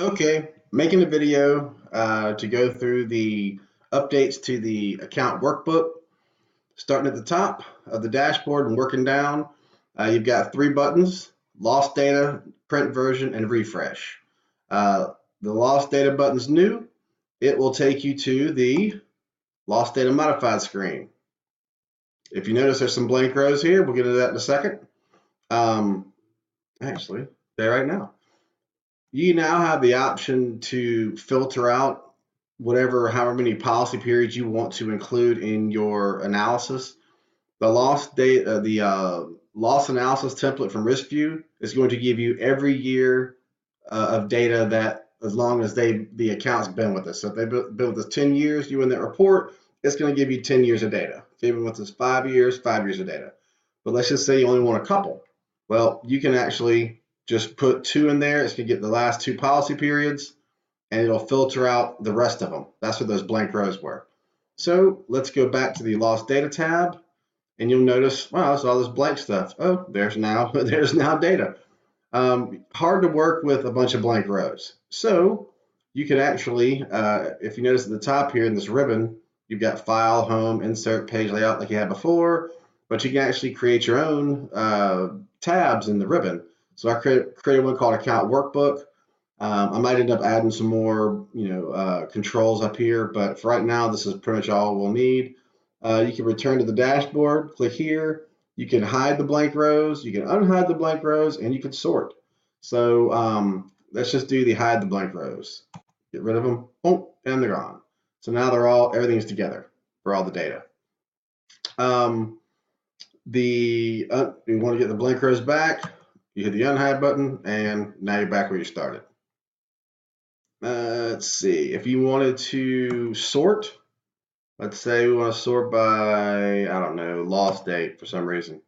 Okay, making a video to go through the updates to the account workbook. Starting at the top of the dashboard and working down, you've got three buttons: lost data, print version, and refresh. Uh, the lost data button's new. It will take you to the lost data modified screen. If you notice there's some blank rows here, we'll get into that in a second. Actually, there right now. You now have the option to filter out however many policy periods you want to include in your analysis. The loss analysis template from RiskView is going to give you every year of data that, as long as the account's been with us. So if they've been with us 10 years, you in that report, it's going to give you 10 years of data. If they've been with us 5 years, 5 years of data. But let's just say you only want a couple. Well, you can actually just put two in there. It's going to get the last two policy periods, and it'll filter out the rest of them. That's what those blank rows were. So let's go back to the lost data tab, and you'll notice, wow, there's all this blank stuff. Oh, there's now data. Hard to work with a bunch of blank rows. So you can actually, if you notice at the top here in this ribbon, you've got file, home, insert, page layout like you had before, but you can actually create your own tabs in the ribbon. So I created one called account workbook. I might end up adding some more, controls up here, but for right now, this is pretty much all we'll need. You can return to the dashboard, click here. You can hide the blank rows, you can unhide the blank rows, and you can sort. So let's just do the hide the blank rows. Get rid of them, boom, and they're gone. So now everything's together for all the data. You want to get the blank rows back, you hit the unhide button, and now you're back where you started. Let's see, if you wanted to sort, let's say we want to sort by, I don't know, lost date for some reason.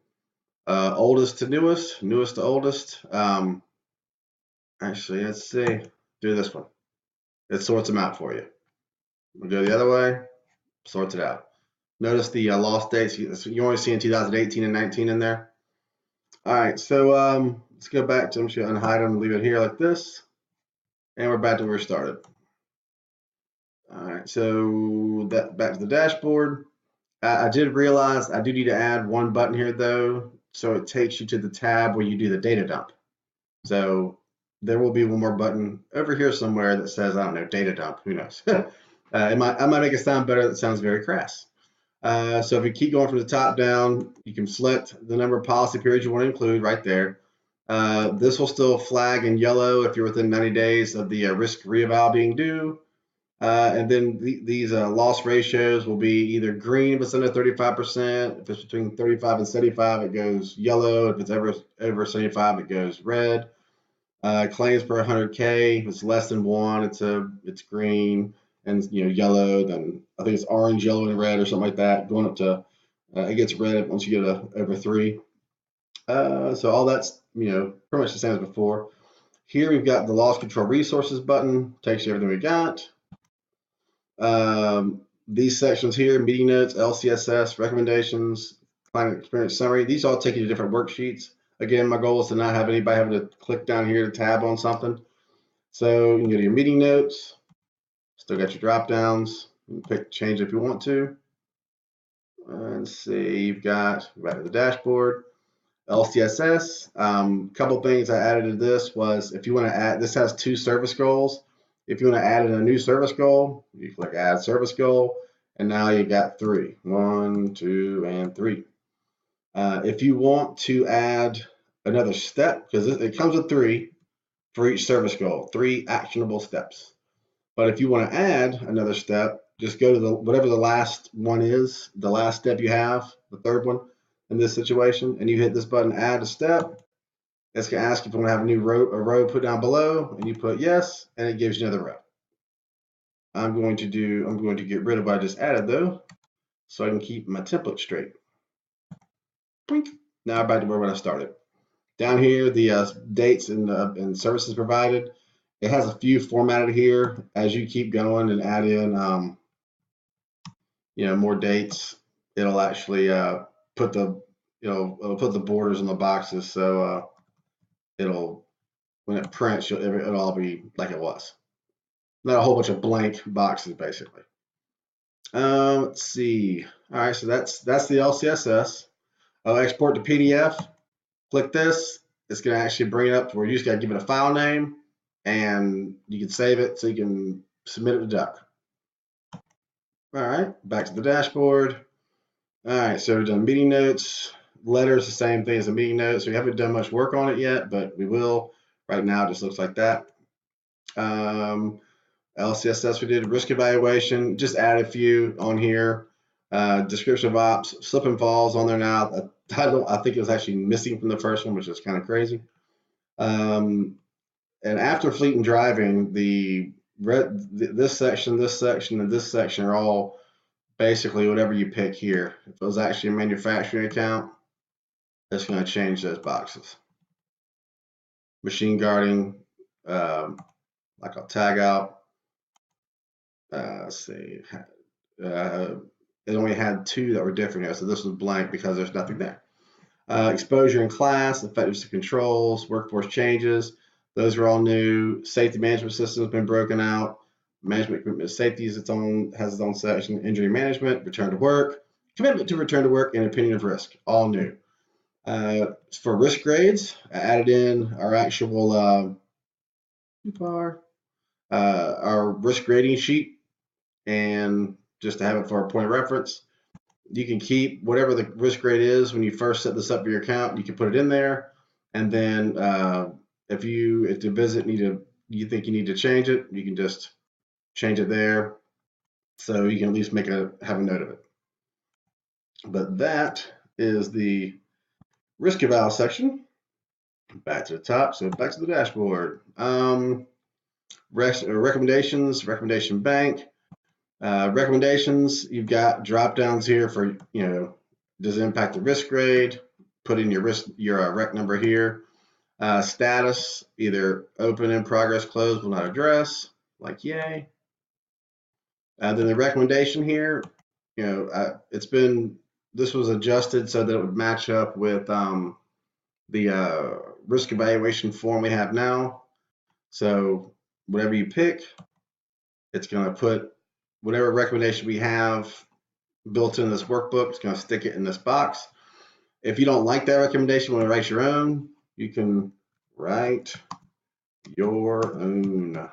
Oldest to newest, newest to oldest. Actually, let's see, do this one. It sorts them out for you. We'll go the other way, sorts it out. Notice the lost dates, you only see in 2018 and 19 in there. All right, so let's go back to, I'm just gonna unhide them, leave it here like this. And we're back to where we started. All right, so back to the dashboard. I did realize I do need to add one button here though, so it takes you to the tab where you do the data dump. So there will be one more button over here somewhere that says, I don't know, data dump, who knows. I might make it sound better. That sounds very crass. So if you keep going from the top down, you can select the number of policy periods you want to include right there. This will still flag in yellow if you're within 90 days of the risk reeval being due. And then these loss ratios will be either green if it's under 35%. If it's between 35 and 75, it goes yellow. If it's over 75, it goes red. Claims per 100K, if it's less than one, it's green, and yellow. Then I think it's orange, yellow, and red or something like that. Going up to it gets red once you get over 3. So all that's pretty much the same as before. Here we've got the loss control resources button. Takes you everything we got. These sections here, meeting notes, LCSS, recommendations, client experience summary, these all take you to different worksheets. Again, my goal is to not have anybody having to click down here to tab on something. So you can go to your meeting notes, still got your drop downs, you can pick change if you want to. And see, you've got right to the dashboard, LCSS. Couple things I added to this was, if you want to add, this has 2 service goals. If you want to add in a new service goal, you click add service goal, and now you got 3. 1, 2, and 3. If you want to add another step, because it comes with 3 for each service goal, 3 actionable steps. But if you want to add another step, just go to whatever the last one is, the last step you have, the third one in this situation, and you hit this button, add a step. It's going to ask if you want to have a row put down below, and you put yes, and it gives you another row. I'm going to get rid of what I just added though, so I can keep my template straight. Blink. Now I'm back to where I started. Down here, the dates and services provided. It has a few formatted here. As you keep going and add in, more dates, it'll actually put the, it'll put the borders on the boxes, so it'll when it prints, it'll all be like it was. Not a whole bunch of blank boxes, basically. Let's see. All right, so that's the LCSS. I'll export to PDF. Click this. It's going to actually bring it up to where you just got to give it a file name, and you can save it so you can submit it to Duck. All right, back to the dashboard. All right, so we've done meeting notes. Letters, the same thing as a meeting notes. So we haven't done much work on it yet, but we will. Right now, it just looks like that. LCSS, we did risk evaluation. Just add a few on here. Description of ops, slip and falls on there now. I think it was actually missing from the first one, which is kind of crazy. And after fleet and driving, this section, and this section are all basically whatever you pick here. If it was actually a manufacturing account, it's going to change those boxes. Machine guarding, like I'll tag out. Let's see. It only had 2 that were different here, so this was blank because there's nothing there. Exposure and class, effectiveness of controls, workforce changes. Those are all new. Safety management system has been broken out. Management equipment safety has its own section. Injury management, return to work, commitment to return to work, and opinion of risk, all new. For risk grades, I added in our actual our risk grading sheet, and just to have it for a point of reference. You can keep whatever the risk grade is when you first set this up for your account. You can put it in there, and then if the visit you think you need to change it, you can just change it there, so you can at least have a note of it. But that is the risk eval section. Back to the top, so back to the dashboard. Recommendations, recommendation bank. Recommendations, you've got drop downs here for, does it impact the risk grade? Put in your rec number here. Status, either open, in progress, closed, will not address, like yay. Then the recommendation here, this was adjusted so that it would match up with the risk evaluation form we have now. So whatever you pick, it's going to put whatever recommendation we have built in this workbook. It's going to stick it in this box. If you don't like that recommendation, want to write your own, you can write your own,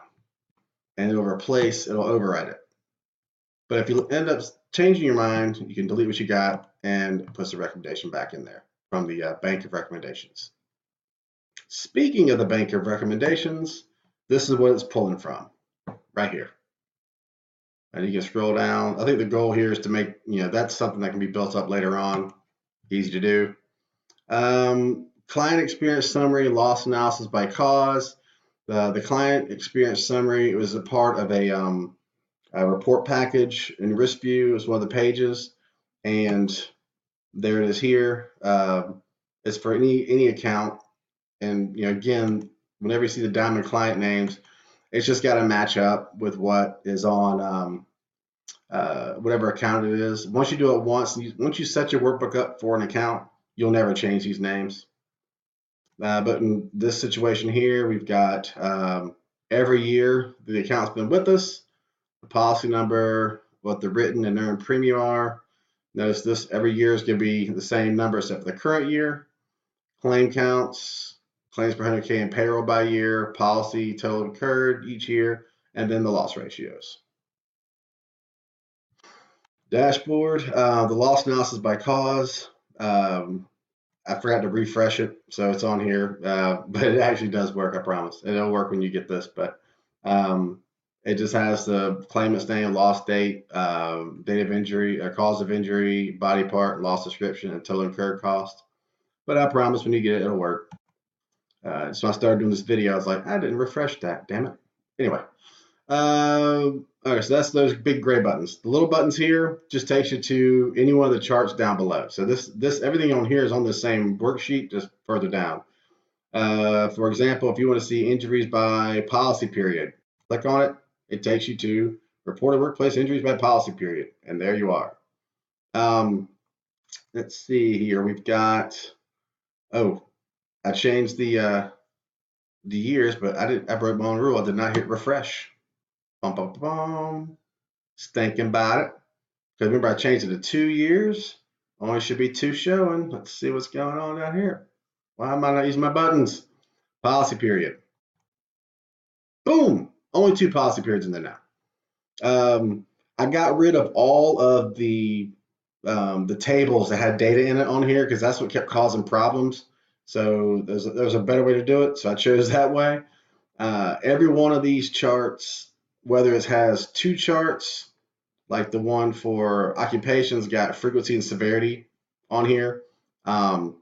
and it'll override it. But if you end up changing your mind, you can delete what you got and put the recommendation back in there from the bank of recommendations. Speaking of the bank of recommendations, this is what it's pulling from right here. And you can scroll down. I think the goal here is to make, that's something that can be built up later on. Easy to do. Client experience summary, loss analysis by cause. The client experience summary was a part of a report package in RiskView. It was one of the pages, and there it is here. It's for any account, and again, whenever you see the diamond client names, it's just got to match up with what is on whatever account it is. Once you do it once you set your workbook up for an account, you'll never change these names. But in this situation here, we've got every year the account's been with us, the policy number, what the written and earned premium are. Notice this every year is going to be the same number except for the current year. Claim counts, claims per 100K in payroll by year, policy total incurred each year, and then the loss ratios. Dashboard, the loss analysis by cause. I forgot to refresh it, so it's on here, but it actually does work, I promise. It'll work when you get this, but it just has the claimant's name, loss date, date of injury, cause of injury, body part, loss description, and total incurred cost. But I promise when you get it, it'll work. So I started doing this video. I was like, I didn't refresh that, damn it. Anyway, okay, so that's those big gray buttons. The little buttons here just takes you to any one of the charts down below. So this everything on here is on the same worksheet, just further down. For example, if you want to see injuries by policy period, click on it. It takes you to reported workplace injuries by policy period, and there you are. Let's see here. We've got. Oh, I changed the the years, but I broke my own rule. I did not hit refresh. Bum, bum, bum, bum. Just thinking about it. Because remember, I changed it to 2 years. Only should be two showing. Let's see what's going on down here. Why am I not using my buttons? Policy period. Boom! Only two policy periods in there now. I got rid of all of the tables that had data in it on here because that's what kept causing problems. So there's a better way to do it. So I chose that way. Every one of these charts, whether it has two charts, like the one for occupations, got frequency and severity on here, um,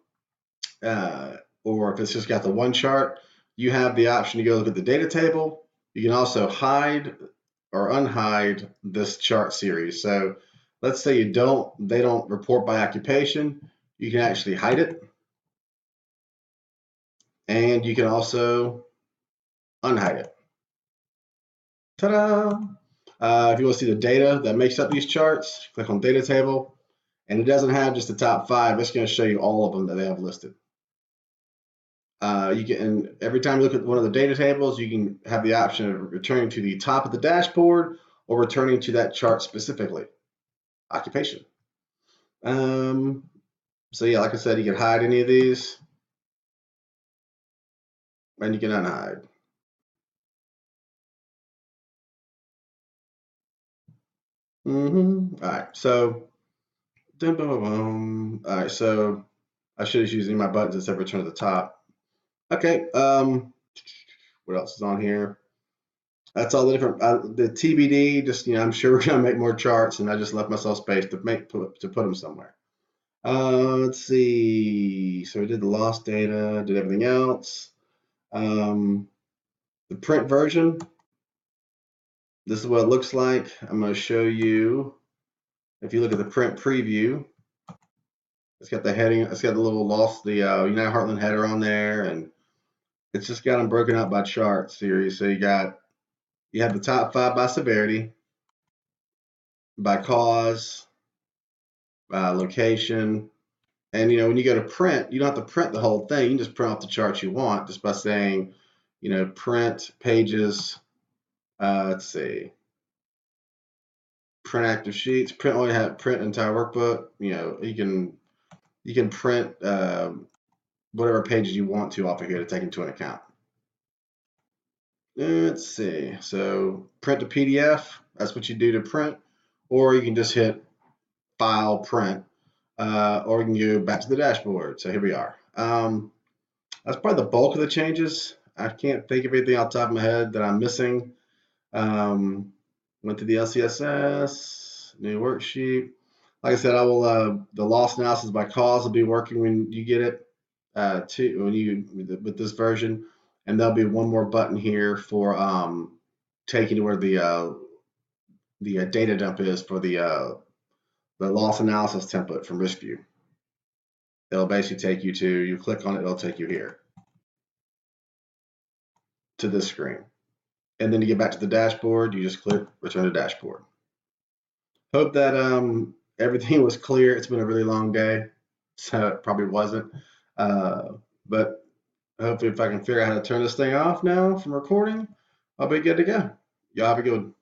uh, or if it's just got the one chart, you have the option to go look at the data table. You can also hide or unhide this chart series. So let's say they don't report by occupation, you can actually hide it, and you can also unhide it. Ta-da! If you want to see the data that makes up these charts, click on data table, and it doesn't have just the top 5. It's going to show you all of them that they have listed. You can, and every time you look at one of the data tables, you can have the option of returning to the top of the dashboard or returning to that chart specifically. Occupation. So yeah, like I said, you can hide any of these, and you can unhide. All right, so all right, so I should have used my buttons instead of return to the top. Okay, what else is on here? That's all the different the TBD. Just I'm sure we're gonna make more charts, and I just left myself space to put them somewhere. Let's see. So we did the lost data, did everything else. The print version. This is what it looks like. I'm going to show you. If you look at the print preview, it's got the heading. It's got the little the United Heartland header on there, and it's just got them broken out by chart series. So you have the top 5 by severity, by cause, by location, and when you go to print, you don't have to print the whole thing. You can just print off the charts you want just by saying, print pages. Let's see. Print active sheets. Print entire workbook. You can print whatever pages you want to off of here to take into an account. Let's see. So print to PDF. That's what you do to print, or you can just hit File, Print, or you can go back to the dashboard. So here we are. That's probably the bulk of the changes. I can't think of anything off the top of my head that I'm missing. Went to the LCSS, new worksheet. Like I said, I will. The loss analysis by cause will be working when you get it with this version, and there'll be one more button here for taking to where the data dump is for the loss analysis template from RiskView. It'll basically take you to. You click on it, it'll take you here to this screen, and then to get back to the dashboard, you just click Return to Dashboard. Hope that everything was clear. It's been a really long day, so it probably wasn't. But hopefully if I can figure out how to turn this thing off now from recording, I'll be good to go. Y'all have a good one.